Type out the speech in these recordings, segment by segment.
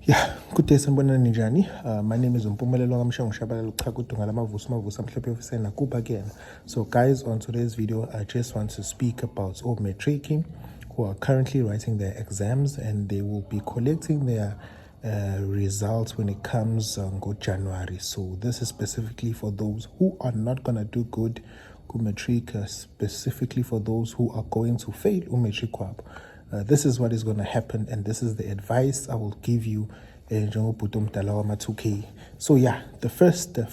Yeah, good day sanibonani njani. My name is Umpumelelo Ngamsha Ngishabalala Uchakudu ngalamavuso amhlophe ofisena kuba again. So guys, on today's video I just want to speak about matric who are currently writing their exams, and they will be collecting their results when it comes go January. So this is specifically for those who are not gonna do good matric, specifically for those who are going to fail matric. This is what is going to happen, and this is the advice I will give you in 2K. So yeah, the first thing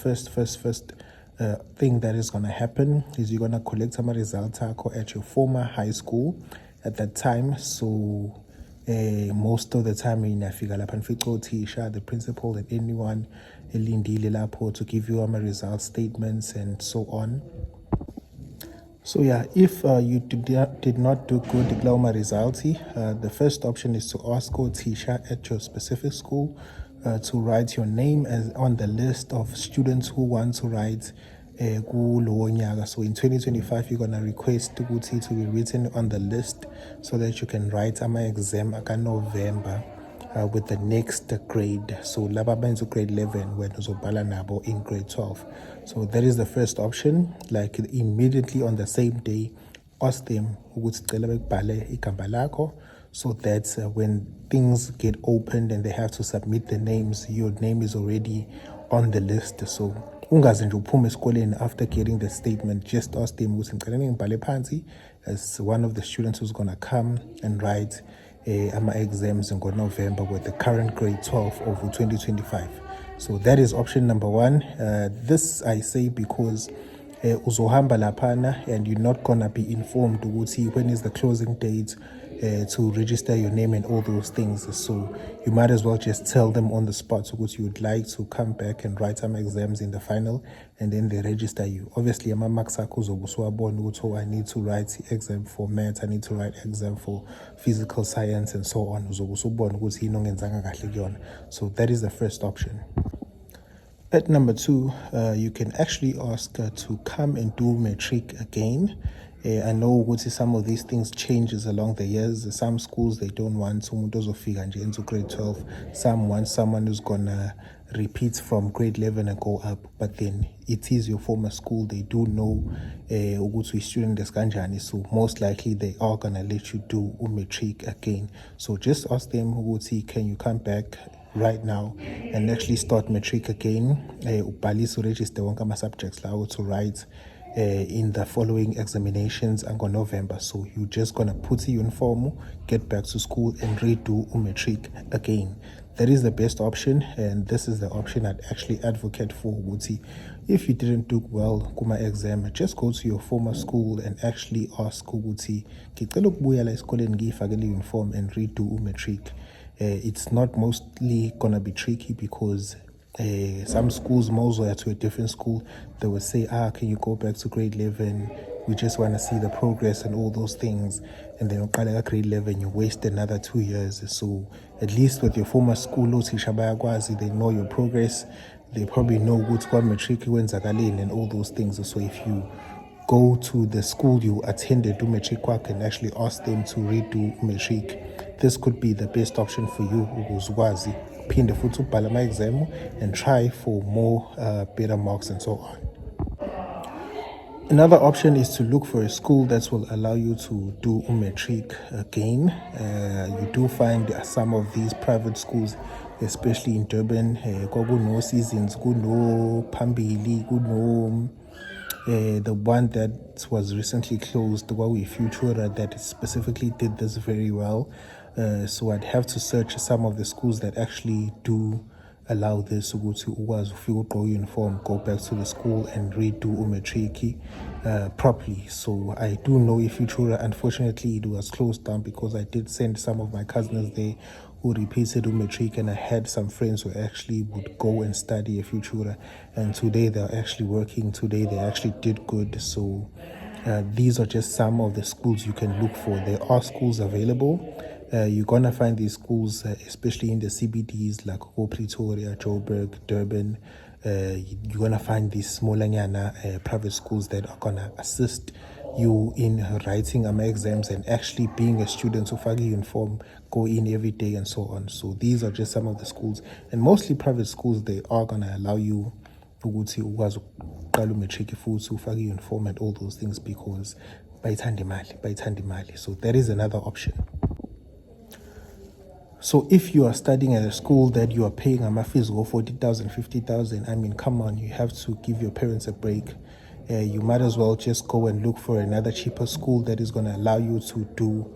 that is going to happen is you're going to collect some results at your former high school at that time. So most of the time inafika lapha nifika uthisha, the principal, and anyone elindile lapho to give you results statements and so on. So yeah, if you did not do good diploma results, the first option is to ask teacher at your specific school to write your name as on the list of students who want to write kulowo nyaka. So in 2025 you're gonna request to be written on the list so that you can write exam November with the next grade. So laba benza grade 11 when uzobhala nabo in grade 12. So that is the first option. Like immediately on the same day, ask them ukuthi cela bekubhale igama lakho, so that when things get opened and they have to submit the names, your name is already on the list. So ungaze nje uphume esikoleni after getting the statement, just ask them ukuthi ngicela ngibhale phansi as one of the students who's going to come and write exams in November with the current grade 12 of 2025. So that is option number one. This I say because uzohamba laphana and you're not gonna be informed when is the closing date to register your name and all those things. So you might as well just tell them on the spot you would like to come back and write some exams in the final, and then they register you. Obviously marks akho I need to write exam for maths, I need to write exam for physical science and so on. So that is the first option. At number two, you can actually ask to come and do matric again. I know some of these things changes along the years. Some schools, they don't want someone into grade 12. Some want someone who's gonna repeat from grade 11 and go up. But then it is your former school. They do know student is kanjani. So most likely they are gonna let you do matric again. So just ask them, can you come back right now and actually start matric again? Ubhalise register wonke ama-subjects lawo to write in the following examinations and on November. So you're just gonna put the uniform, get back to school and redo matric again. That is the best option, and this is the option I'd actually advocate for. If you didn't do well kuma exam, just go to your former school and actually ask ukuthi ngicela ukubuyela esikoleni ngiyifakele uniform and redo matric. It's not mostly gonna be tricky because some schools, Mozo to a different school, they will say, can you go back to grade 11? We just want to see the progress and all those things. And then grade 11, you waste another 2 years. So at least with your former school, they know your progress. They probably know what's called matric and all those things. So if you go to the school you attended do matric and actually ask them to redo matric, this could be the best option for you ukuzwazi phinde futhi ubhala ama-exam and try for more better marks and so on. Another option is to look for a school that will allow you to do matric again. You do find some of these private schools, especially in Durban, no Seasons, no Pambili, no the one that was recently closed, the Huawei Futura, that specifically did this very well. So I'd have to search some of the schools that actually do allow this to go uniform, go back to the school and redo matric properly. So I do know Futura, unfortunately it was closed down because I did send some of my cousins there who repeated matric, and I had some friends who actually would go and study Futura, and today they're actually working, today they actually did good. So these are just some of the schools you can look for. There are schools available. You're going to find these schools, especially in the CBDs like Pretoria, Joburg, Durban. You're going to find these smaller private schools that are going to assist you in writing exams and actually being a student who fake uniform, go in every day and so on. So these are just some of the schools, and mostly private schools, they are going to allow you ukuthi ukwazi ukuqala umatric futhi ufake uniform and all those things because bayithanda imali. So that is another option. So if you are studying at a school that you are paying fees go 40,000, 50,000, I mean, come on, you have to give your parents a break. You might as well just go and look for another cheaper school that is going to allow you to do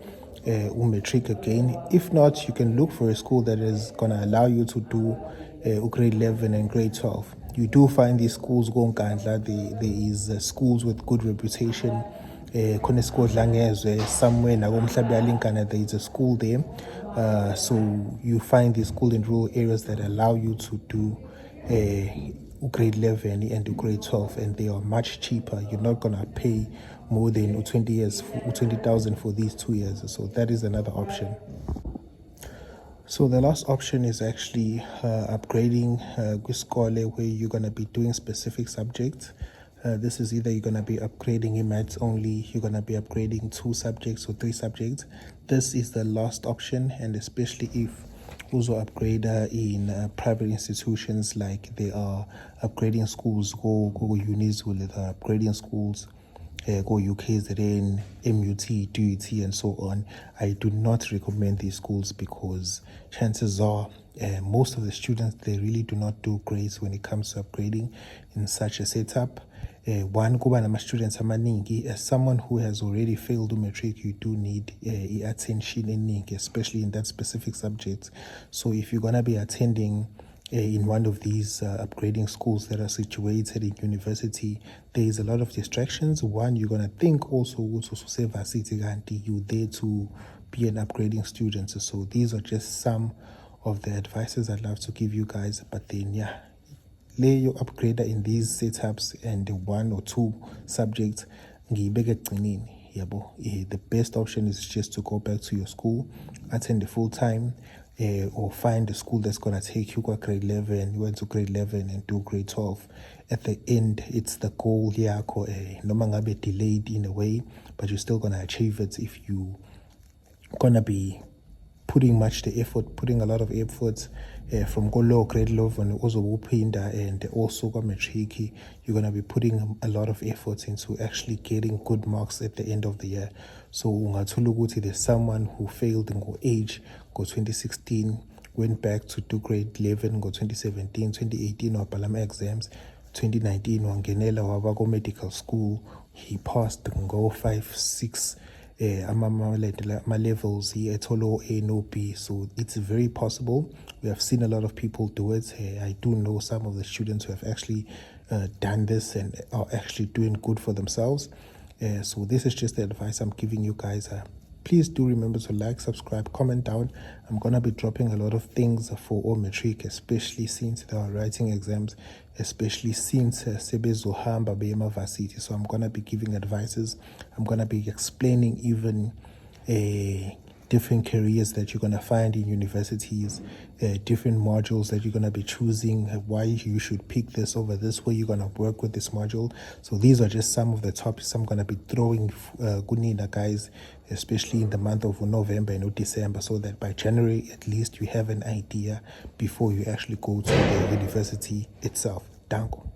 matric again. If not, you can look for a school that is going to allow you to do grade 11 and grade 12. You do find these schools going Kandla. There is schools with good reputation. Somewhere there is a school there. So you find these school in rural areas that allow you to do grade 11 and grade 12, and they are much cheaper. You're not gonna pay more than 20,000 for these 2 years. So that is another option. So the last option is actually upgrading kwisikole, where you're going to be doing specific subjects. This is either you're going to be upgrading in maths only, you're going to be upgrading 2 subjects or 3 subjects. This is the last option, and especially if also upgrader in private institutions, like they are upgrading schools, go unis, with upgrading schools, go UKZN, MUT, DUT, and so on. I do not recommend these schools because chances are most of the students, they really do not do great when it comes to upgrading in such a setup. One, kuba nama students amaningi. As someone who has already failed matric, you do need attention eningi, especially in that specific subject. So if you're gonna be attending in one of these upgrading schools that are situated in university, there is a lot of distractions. One, you're gonna think also varsity, you're there to be an upgrading student. So these are just some of the advices I'd love to give you guys. But then, yeah, lay your upgrader in these setups and 1 or 2 subjects. The best option is just to go back to your school, attend the full time, or find a school that's going to take you to grade 11, you went to grade 11 and do grade 12. At the end, it's the goal, no mangabe delayed in a way, but you're still going to achieve it if you going to be putting a lot of effort from low grade level and also upinda, and also matric. You're going to be putting a lot of effort into actually getting good marks at the end of the year. So there's someone who failed in age 2016, went back to do grade 11 go 2017, 2018 or Palama exams, 2019 wangenela wabako medical school. He passed go 5, 6 my levels here at all A no B. So it's very possible. We have seen a lot of people do it. I do know some of the students who have actually done this and are actually doing good for themselves. So this is just the advice I'm giving you guys. Please do remember to like, subscribe, comment down. I'm going to be dropping a lot of things for all matric, especially since they are writing exams, especially since sebezohamba bema varsity. So I'm going to be giving advices. I'm going to be explaining even different careers that you're going to find in universities, different modules that you're going to be choosing, why you should pick this over this, where you're going to work with this module. So these are just some of the topics I'm going to be throwing kunina guys, especially in the month of November and December, so that by January at least you have an idea before you actually go to the university itself. Danko.